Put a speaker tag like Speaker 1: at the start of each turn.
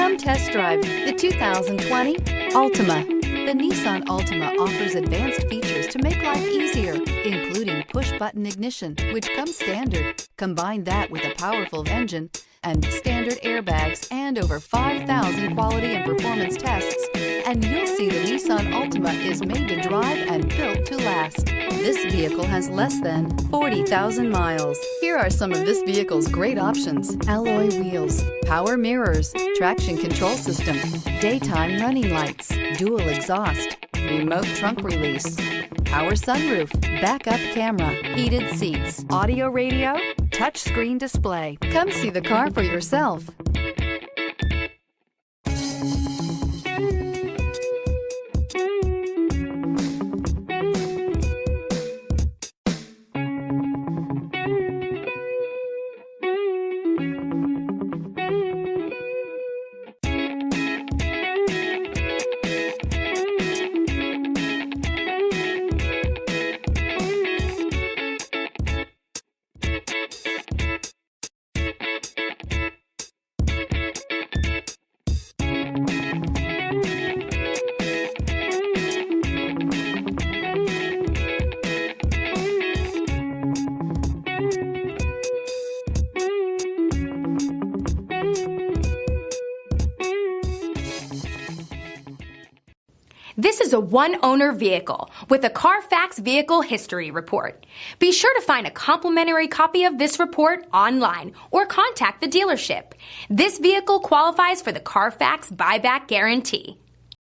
Speaker 1: Come test drive the 2020 Altima. The Nissan Altima offers advanced features to make life easier, including push-button ignition, which comes standard. Combine that with a powerful engine and standard airbags and over 5,000 quality and performance tests, and you'll see the Nissan Altima is made to drive and built to last. This vehicle has less than 40,000 miles. Here are some of this vehicle's great options: alloy wheels, power mirrors, traction control system, daytime running lights, dual exhaust, remote trunk release, power sunroof, backup camera, heated seats, audio radio, touchscreen display. Come see the car for yourself.
Speaker 2: This is a one-owner vehicle with a Carfax Vehicle History Report. Be sure to find a complimentary copy of this report online or contact the dealership. This vehicle qualifies for the Carfax Buyback Guarantee.